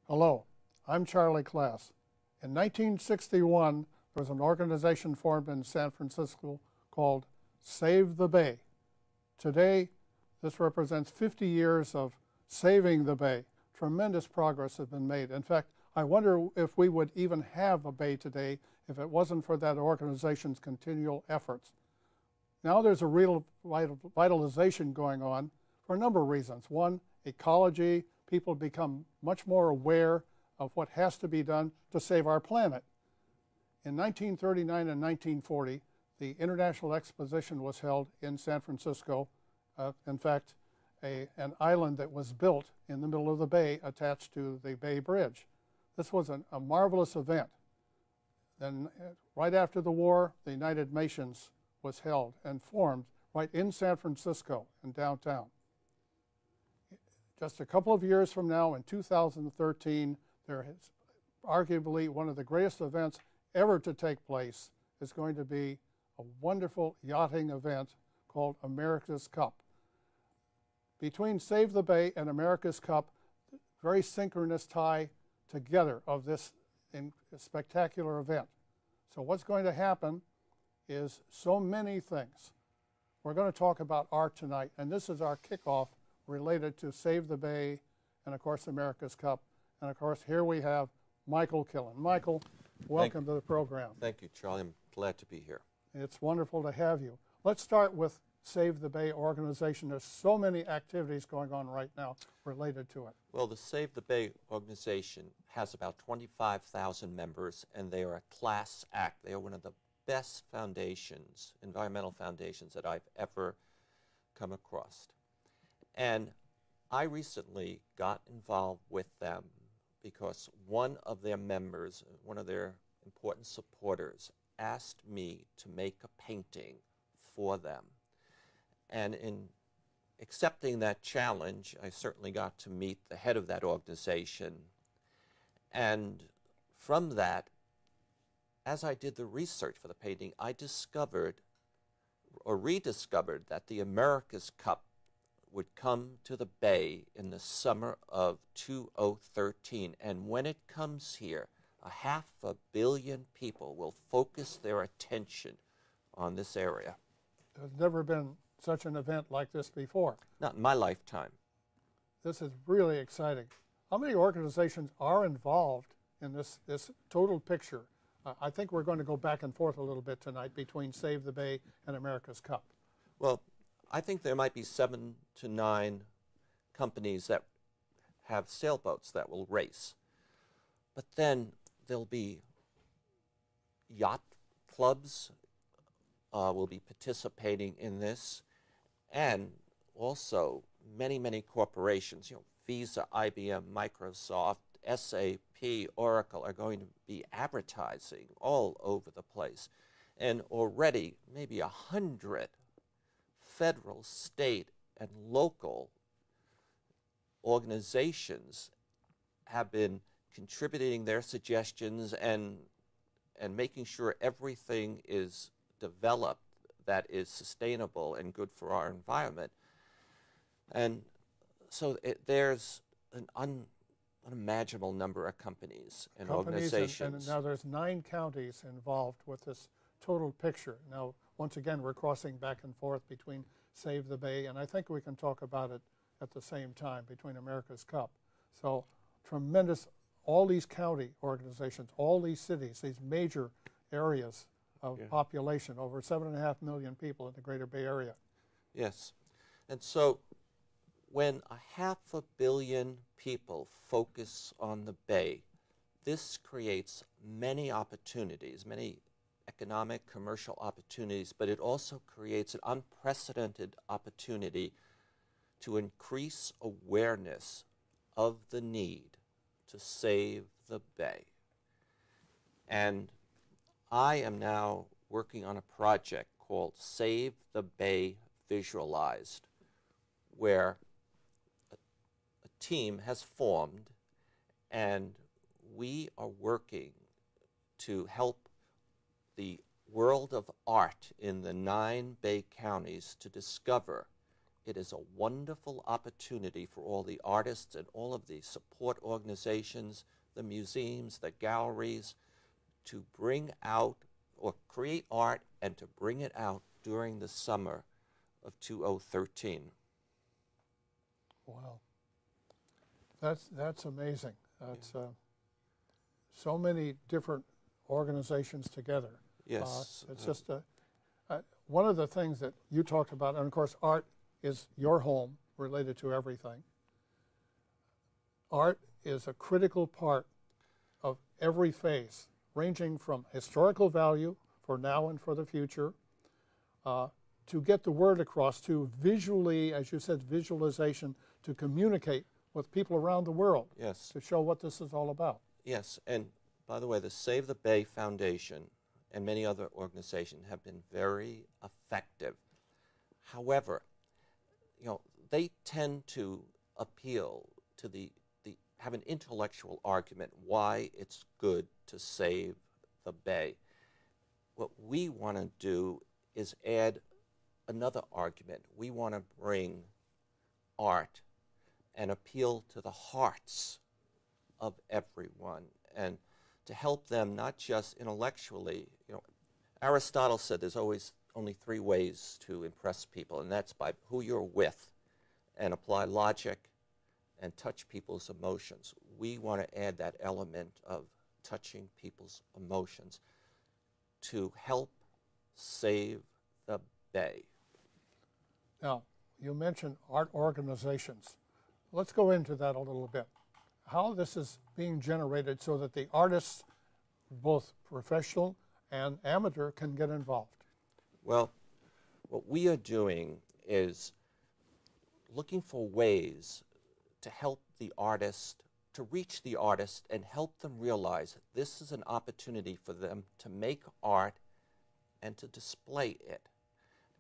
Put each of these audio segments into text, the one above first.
Hello, I'm Charlie Klass. In 1961, there was an organization formed in San Francisco called Save the Bay. Today, this represents 50 years of saving the bay. Tremendous progress has been made. In fact, I wonder if we would even have a bay today if it wasn't for that organization's continual efforts. Now there's a real vitalization going on for a number of reasons. One, ecology. People become much more aware of what has to be done to save our planet. In 1939 and 1940, the International Exposition was held in San Francisco. In fact, an island that was built in the middle of the bay attached to the Bay Bridge. This was a marvelous event. Then right after the war, the United Nations was held and formed right in San Francisco in downtown. Just a couple of years from now, in 2013, there is arguably one of the greatest events ever to take place is going to be a wonderful yachting event called America's Cup. Between Save the Bay and America's Cup, very synchronous tie together of this spectacular event. So what's going to happen is so many things. We're going to talk about art tonight, and this is our kickoff related to Save the Bay and, of course, America's Cup. And, of course, here we have Michael Killen. Michael, welcome to the program. Thank you, Charlie. I'm glad to be here. It's wonderful to have you. Let's start with Save the Bay organization. There's so many activities going on right now related to it. Well, the Save the Bay organization has about 25,000 members, and they are a class act. They are one of the best foundations, environmental foundations, that I've ever come across. And I recently got involved with them because one of their members, one of their important supporters, asked me to make a painting for them. And in accepting that challenge, I certainly got to meet the head of that organization. And from that, as I did the research for the painting, I discovered or rediscovered that the America's Cup would come to the Bay in the summer of 2013. And when it comes here, 500 million people will focus their attention on this area. There's never been such an event like this before. Not in my lifetime. This is really exciting. How many organizations are involved in this total picture? I think we're going to go back and forth a little bit tonight between Save the Bay and America's Cup. Well, I think there might be 7 to 9 companies that have sailboats that will race. But then there'll be yacht clubs will be participating in this, and also many, many corporations, Visa, IBM, Microsoft, SAP, Oracle are going to be advertising all over the place. And already maybe 100 federal, state, and local organizations have been contributing their suggestions and making sure everything is developed that is sustainable and good for our environment. And so there's an unimaginable number of companies and organizations. And now there's 9 counties involved with this total picture. Now, once again, we're crossing back and forth between Save the Bay, and I think we can talk about it at the same time between America's Cup. So tremendous, all these county organizations, all these cities, these major areas of population, over 7.5 million people in the greater Bay Area. Yes. And so when 500 million people focus on the Bay, this creates many opportunities, many economic, commercial opportunities, but it also creates an unprecedented opportunity to increase awareness of the need to save the Bay. And I am now working on a project called Save the Bay Visualized, where a team has formed, and we are working to help the world of art in the 9 Bay counties to discover it is a wonderful opportunity for all the artists and all of the support organizations, the museums, the galleries, to bring out or create art and to bring it out during the summer of 2013. Wow. That's amazing. That's so many different organizations together. Yes. It's just one of the things that you talked about, and of course art is your home related to everything. Art is a critical part of every phase, ranging from historical value for now and for the future, to get the word across, to visually, as you said, visualization, to communicate with people around the world. Yes. To show what this is all about. Yes, and by the way, the Save the Bay Foundation and many other organizations have been very effective. However, they tend to appeal to have an intellectual argument why it's good to save the bay. What we want to do is add another argument. We want to bring art and appeal to the hearts of everyone and to help them not just intellectually. Aristotle said there's always only three ways to impress people, and that's by who you're with and apply logic and touch people's emotions. We want to add that element of touching people's emotions to help save the bay. Now, you mentioned art organizations. Let's go into that a little bit. How this is being generated so that the artists, both professional and amateur, can get involved. Well, what we are doing is looking for ways to help the artist, to reach the artist and help them realize this is an opportunity for them to make art and to display it.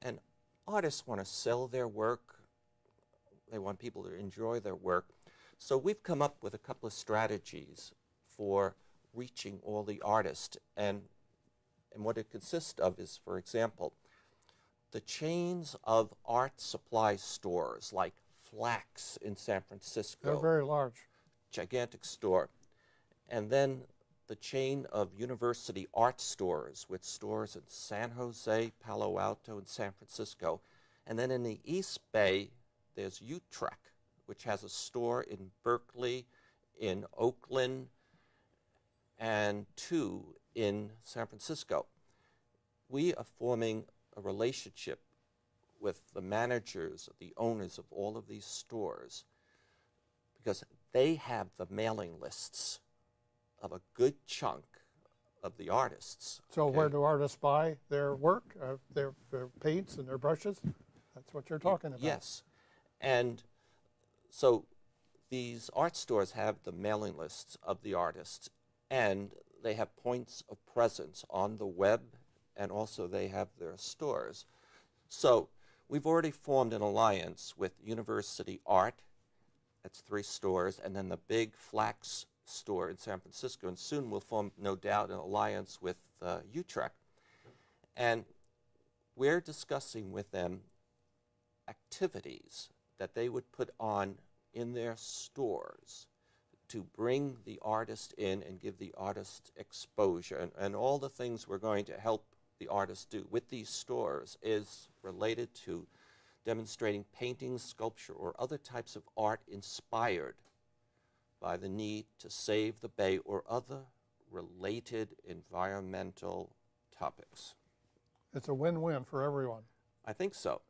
And artists want to sell their work. They want people to enjoy their work. So we've come up with a couple of strategies for reaching all the artists. And what it consists of is, for example, the chains of art supply stores like Flax in San Francisco. They're very large. Gigantic store. And then the chain of university art stores with stores in San Jose, Palo Alto, and San Francisco. And then in the East Bay, there's Utrecht, which has a store in Berkeley, in Oakland, and two in San Francisco. We are forming a relationship with the managers, the owners of all of these stores, because they have the mailing lists of a good chunk of the artists. So where do artists buy their work, their paints and their brushes? That's what you're talking about. Yes. And so these art stores have the mailing lists of the artists, and they have points of presence on the web, and also they have their stores. So we've already formed an alliance with University Art. That's 3 stores, and then the big Flax store in San Francisco, and soon we'll form, no doubt, an alliance with Utrecht. And we're discussing with them activities that they would put on in their stores to bring the artist in and give the artist exposure. And all the things we're going to help the artists do with these stores is related to demonstrating painting, sculpture, or other types of art inspired by the need to save the bay or other related environmental topics. It's a win-win for everyone. I think so.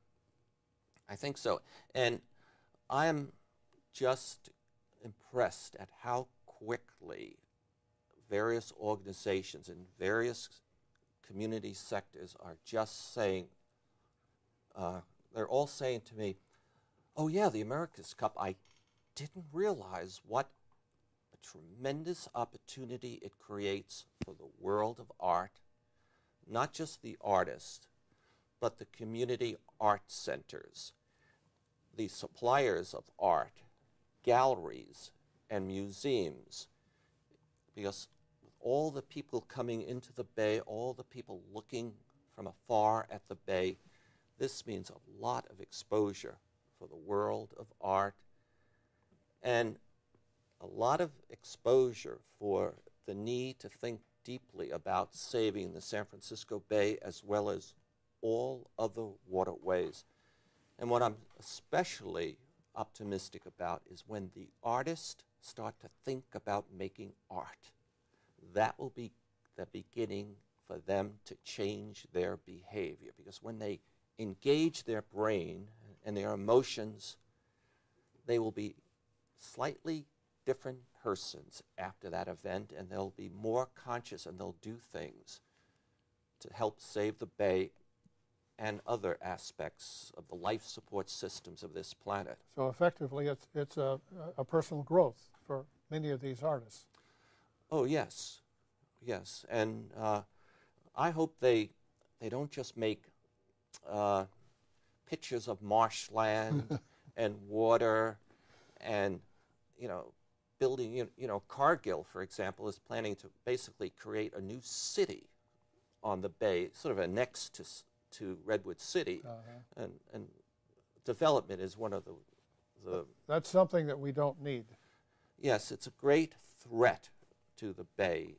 I think so. And I'm just impressed at how quickly various organizations in various community sectors are just saying, they're all saying to me, oh yeah, the America's Cup, I didn't realize what a tremendous opportunity it creates for the world of art, not just the artist, but the community art centers, the suppliers of art, galleries, and museums, because all the people coming into the bay, all the people looking from afar at the bay, this means a lot of exposure for the world of art, and a lot of exposure for the need to think deeply about saving the San Francisco Bay as well as all other waterways. And what I'm especially optimistic about is when the artists start to think about making art. That will be the beginning for them to change their behavior, because when they engage their brain and their emotions, they will be slightly different persons after that event, and they'll be more conscious, and they'll do things to help save the Bay and other aspects of the life support systems of this planet. So effectively, it's a personal growth for many of these artists. Oh, yes. Yes. And I hope they don't just make pictures of marshland and water and, building, Cargill, for example, is planning to basically create a new city on the bay, sort of annexed to Redwood City. And development is one of the... That's something that we don't need. Yes, it's a great threat to the bay,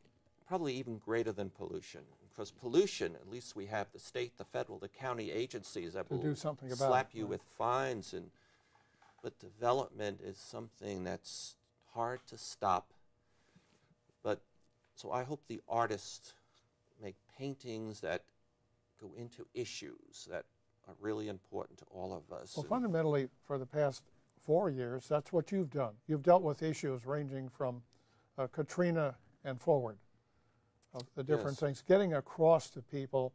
probably even greater than pollution. Because pollution, at least we have the state, the federal, the county agencies that will do something about slap it, you right. with fines. But development is something that's hard to stop. So I hope the artists make paintings that go into issues that are really important to all of us. Well, fundamentally, for the past 4 years, that's what you've done. You've dealt with issues ranging from Katrina and forward, of the different things, getting across to people.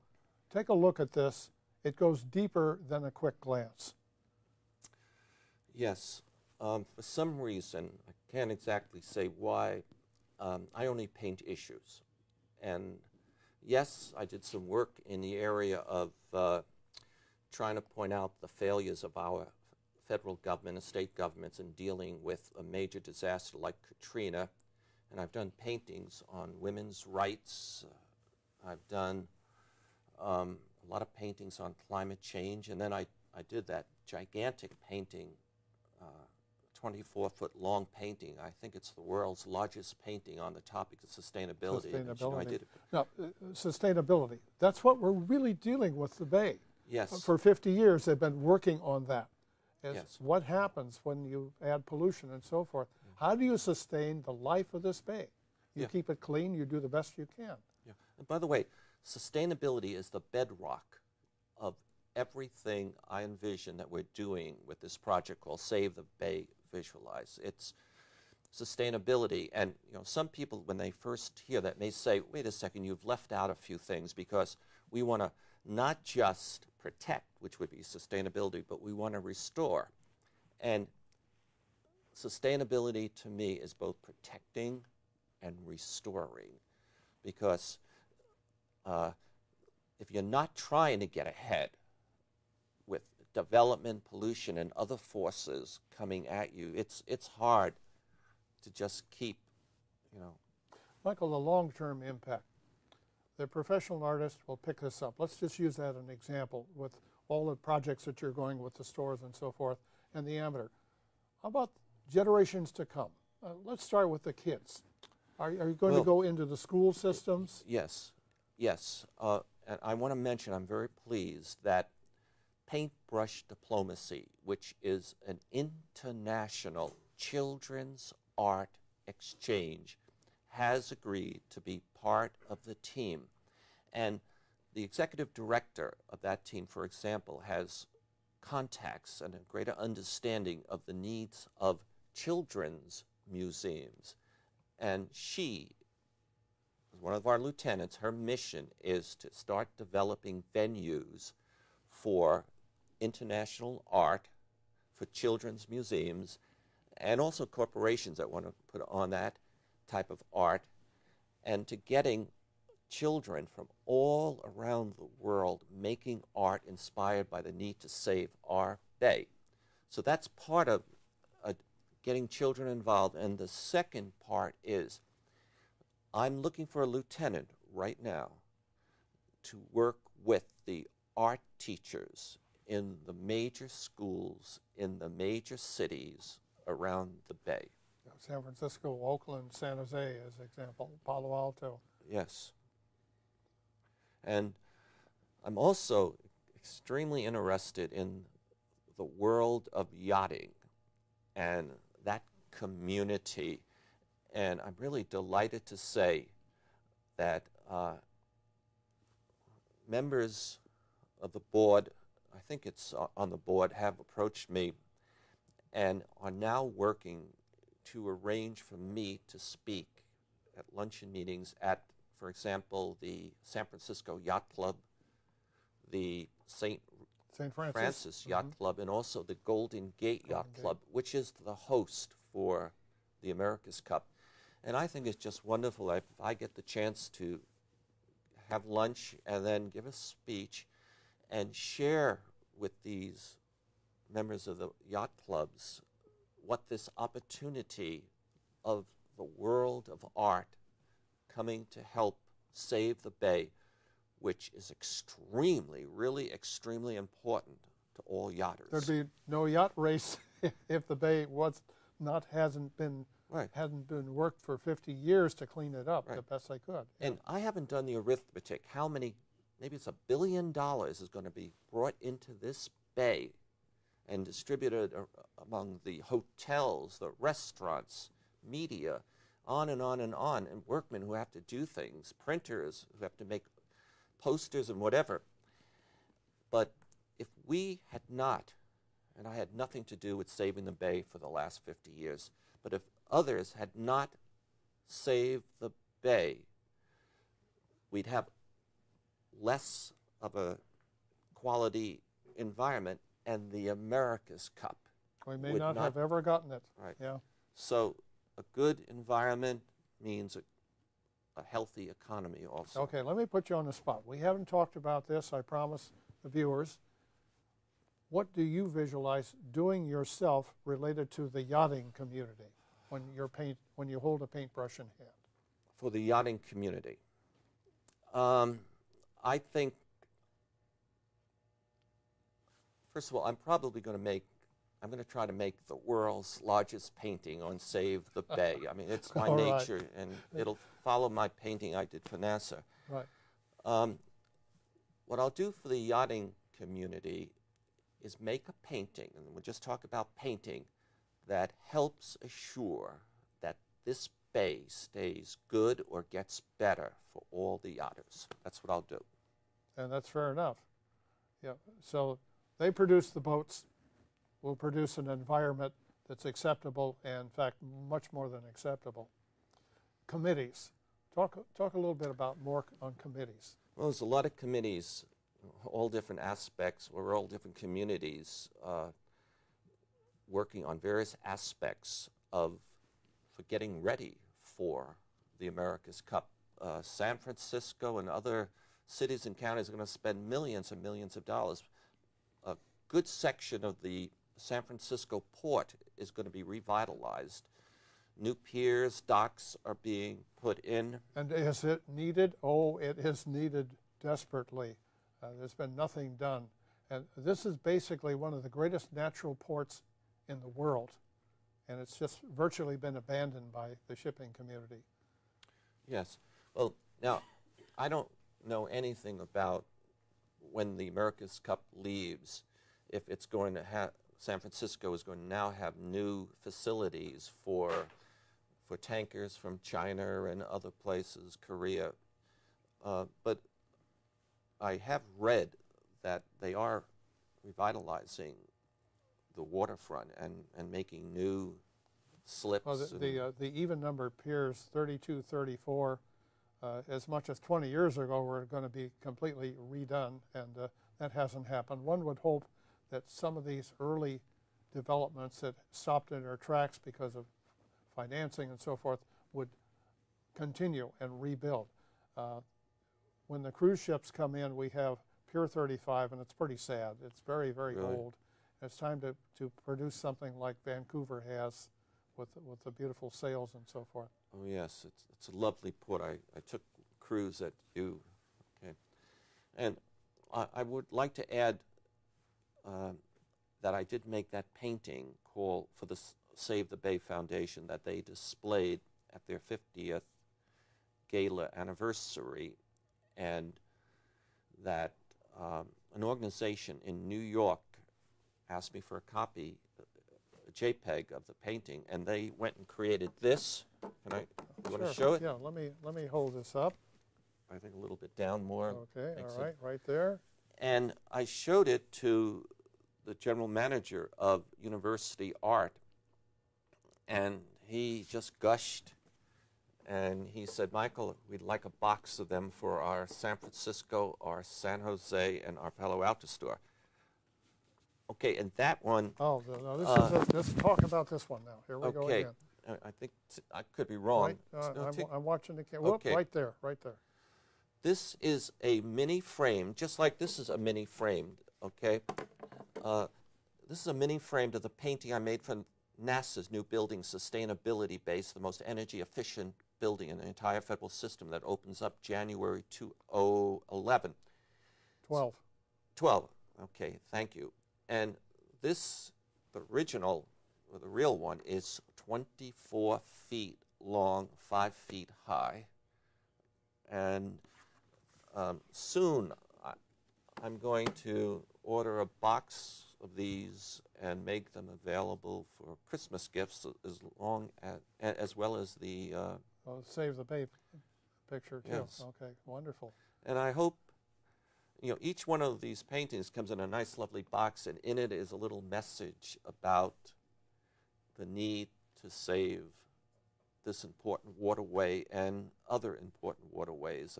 Take a look at this. It goes deeper than a quick glance. Yes. For some reason, I can't exactly say why, I only paint issues. And yes, I did some work in the area of trying to point out the failures of our federal government and state governments in dealing with a major disaster like Katrina. And I've done paintings on women's rights. I've done a lot of paintings on climate change. And then I did that gigantic painting, 24-foot long painting. I think it's the world's largest painting on the topic of sustainability. Sustainability. Now, sustainability, that's what we're really dealing with the Bay. Yes. For 50 years, they've been working on that. Yes. What happens when you add pollution and so forth? How do you sustain the life of this Bay? You keep it clean, you do the best you can. Yeah. And by the way, sustainability is the bedrock of everything I envision that we're doing with this project called Save the Bay Visualize. It's sustainability, and some people, when they first hear that, may say, wait a second, you've left out a few things, because we want to not just protect, which would be sustainability, but we want to restore. And sustainability to me is both protecting and restoring, because if you're not trying to get ahead with development, pollution, and other forces coming at you, it's hard to just keep, Michael, the long-term impact. The professional artist will pick this up. Let's just use that as an example with all the projects that you're going with the stores and so forth, and the amateur. How about generations to come? Let's start with the kids. Are you going to go into the school systems? Yes, yes. And I want to mention, I'm very pleased that PaintBrush Diplomacy, which is an international children's art exchange, has agreed to be part of the team. And the executive director of that team, for example, has contacts and a greater understanding of the needs of children's museums. And she, as one of our lieutenants, her mission is to start developing venues for international art, for children's museums, and also corporations that want to put on that type of art, and to getting children from all around the world making art inspired by the need to save our bay. So that's part of getting children involved. And the second part is, I'm looking for a lieutenant right now to work with the art teachers in the major schools, in the major cities around the bay. San Francisco, Oakland, San Jose as example, Palo Alto. Yes. And I'm also extremely interested in the world of yachting and that community. And I'm really delighted to say that members of the board, I think it's on the board, have approached me and are now working to arrange for me to speak at luncheon meetings at, for example, the San Francisco Yacht Club, the St. Francis Yacht Club, and also the Golden Gate Yacht Club, which is the host for the America's Cup. And I think it's just wonderful if I get the chance to have lunch and then give a speech and share with these members of the yacht clubs what this opportunity of the world of art coming to help save the bay, which is extremely, really extremely important to all yachters. There'd be no yacht race if the bay hadn't been worked for 50 years to clean it up the best they could. And I haven't done the arithmetic. How many, maybe it's $1 billion is going to be brought into this bay and distributed among the hotels, the restaurants, media, on and on and on, and workmen who have to do things, printers who have to make posters and whatever. But if we had not, and I had nothing to do with saving the bay for the last 50 years, but if others had not saved the bay, we'd have less of a quality environment, and the America's Cup we may not have ever gotten it. Right. Yeah. So a good environment means a healthy economy also. Okay, let me put you on the spot. We haven't talked about this, I promise the viewers. What do you visualize doing yourself related to the yachting community when you hold a paintbrush in hand? For the yachting community, I think, first of all, I'm going to try to make the world's largest painting on Save the Bay. I mean, it's my nature, and it'll follow my painting I did for NASA. Right. What I'll do for the yachting community is make a painting, and we'll just talk about painting, that helps assure that this bay stays good or gets better for all the yachters. That's what I'll do. And that's fair enough. Yeah. So they produce the boats. We'll produce an environment that's acceptable, and in fact, much more than acceptable. Committees. Talk a little bit about more on committees. Well, there's a lot of committees, all different aspects, or all different communities working on various aspects for getting ready for the America's Cup. San Francisco and other cities and counties are going to spend millions and millions of dollars. A good section of the San Francisco port is going to be revitalized. New piers, docks are being put in. And is it needed? Oh, it is needed desperately. There's been nothing done. And this is basically one of the greatest natural ports in the world. And it's just virtually been abandoned by the shipping community. Yes. Well, now, I don't know anything about when the America's Cup leaves, if it's going to have, San Francisco is going to now have new facilities for tankers from China and other places, Korea. But I have read that they are revitalizing the waterfront and making new slips. Well, the even-numbered piers, 32, 34, as much as 20 years ago were going to be completely redone, and that hasn't happened. One would hope that some of these early developments that stopped in their tracks because of financing and so forth would continue and rebuild. When the cruise ships come in, we have Pier 35, and it's pretty sad. It's very, very Really? old. It's time to produce something like Vancouver has with the beautiful sails and so forth. Oh, yes. It's a lovely port. I took a cruise at U. Okay. And I would like to add that I did make that painting call for the Save the Bay Foundation that they displayed at their 50th gala anniversary, and that an organization in New York asked me for a copy, a JPEG of the painting, and they went and created this. Can I? You want to show it? Yeah. Let me hold this up. I think a little bit down more. Okay. All right. Right there. And I showed it to the general manager of University Art, and he just gushed, and he said, "Michael, we'd like a box of them for our San Francisco, our San Jose, and our Palo Alto store." Okay, and that one. Oh, no, let's talk about this one now. Here we go again. I think I could be wrong. Right, I'm watching the camera. Okay. Right there, right there. This is a mini frame, just like this is a mini frame, okay? This is a mini frame to the painting I made for NASA's new building, Sustainability Base, the most energy efficient building in the entire federal system that opens up January 2011. 12, okay, thank you. And this, the original, or the real one, is 24 feet long, 5 feet high. And soon I'm going to order a box of these and make them available for Christmas gifts, as well as the Save the Bay picture too. Yes. Okay, wonderful. And I hope, each one of these paintings comes in a nice, lovely box, and in it is a little message about the need to save this important waterway and other important waterways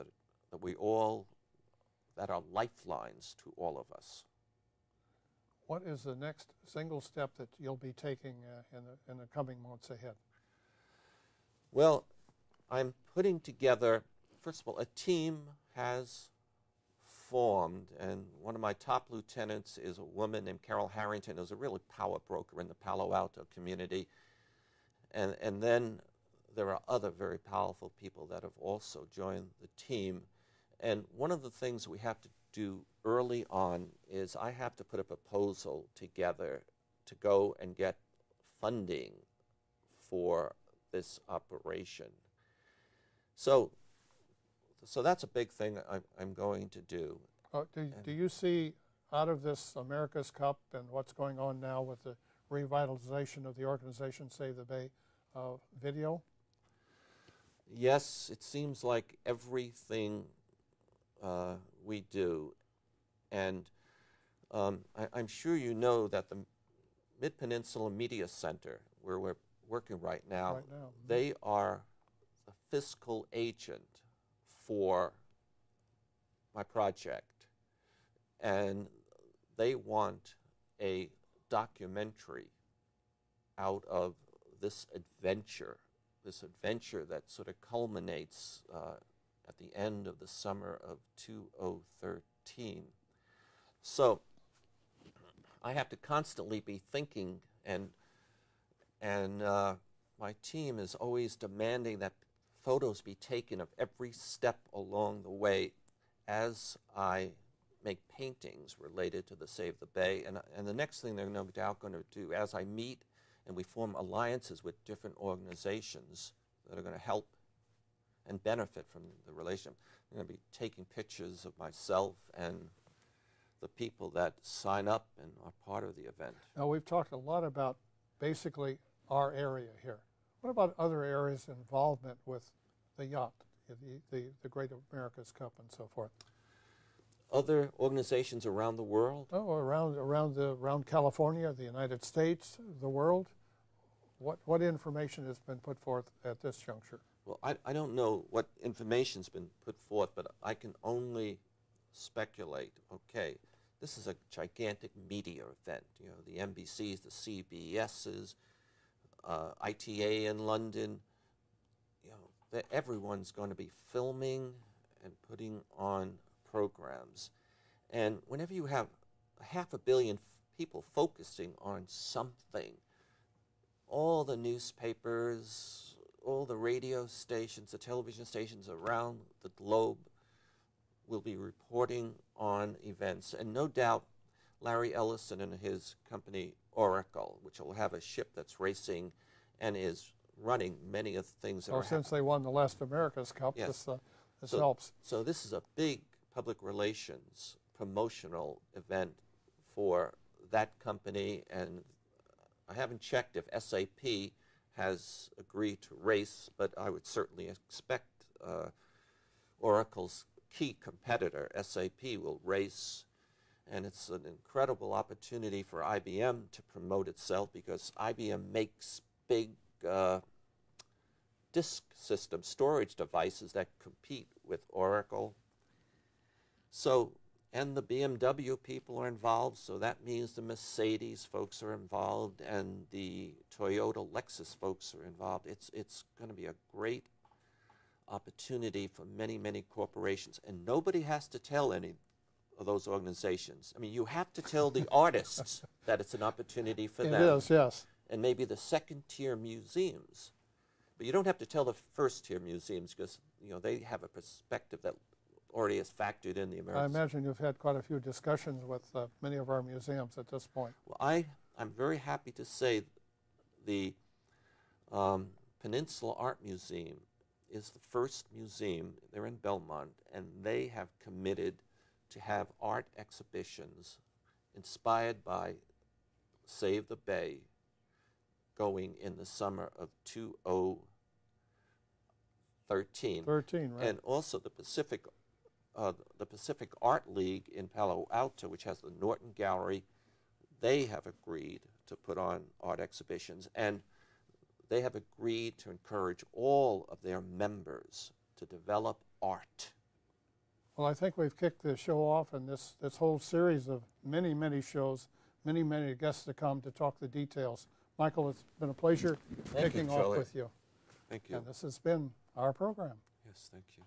that are lifelines to all of us. What is the next single step that you'll be taking in the coming months ahead? Well, I'm putting together, first of all, a team has formed, and one of my top lieutenants is a woman named Carol Harrington, who's a really power broker in the Palo Alto community. And then there are other very powerful people that have also joined the team. And one of the things we have to do early on is I have to put a proposal together to go and get funding for this operation. So that's a big thing I'm going to do. Do you see out of this America's Cup and what's going on now with the revitalization of the organization Save the Bay video? Yes, it seems like everything we do. And I'm sure you know that the Mid-Peninsula Media Center, where we're working right now, they are the fiscal agent for my project. And they want a documentary out of this adventure that sort of culminates at the end of the summer of 2013. So I have to constantly be thinking, and my team is always demanding that photos be taken of every step along the way as I make paintings related to the Save the Bay. And the next thing they're no doubt going to do, as I meet and we form alliances with different organizations that are going to help and benefit from the relationship, I'm going to be taking pictures of myself and the people that sign up and are part of the event. Now, we've talked a lot about basically our area here. What about other areas' involvement with the yacht, the Great America's Cup and so forth? Other organizations around the world? Oh, around California, the United States, the world. What information has been put forth at this juncture? Well, I don't know what information's been put forth, but I can only speculate. Okay, this is a gigantic media event. You know, the NBCs, the CBSs, ITA in London. You know, everyone's going to be filming and putting on programs. And whenever you have 500 million people focusing on something, all the newspapers, all the radio stations, the television stations around the globe will be reporting on events. And no doubt Larry Ellison and his company Oracle, which will have a ship that's racing and is running many of the things that Well, are since they won the last America's Cup, Yes. this So- helps. So this is a big public relations promotional event for that company, and I haven't checked if SAP has agreed to race, but I would certainly expect Oracle's key competitor, SAP, will race, and it's an incredible opportunity for IBM to promote itself because IBM makes big disk system storage devices that compete with Oracle. So, and the BMW people are involved, so that means the Mercedes folks are involved and the Toyota Lexus folks are involved. It's going to be a great opportunity for many, many corporations, and nobody has to tell any of those organizations. I mean, you have to tell the artists that it's an opportunity for them. It is, yes. And maybe the second-tier museums. But you don't have to tell the first-tier museums because, you know, they have a perspective that already is factored in the American. I imagine you've had quite a few discussions with many of our museums at this point. Well, I'm very happy to say the Peninsula Art Museum is the first museum. They're in Belmont, and they have committed to have art exhibitions inspired by Save the Bay going in the summer of 2013. 13, right. And also the Pacific Art League in Palo Alto, which has the Norton Gallery, they have agreed to put on art exhibitions, and they have agreed to encourage all of their members to develop art. Well, I think we've kicked the show off, and this whole series of many, many shows, many, many guests to come to talk the details. Michael, it's been a pleasure Thank you, kicking off Charlie. with you. Thank you. And this has been our program. Yes, thank you.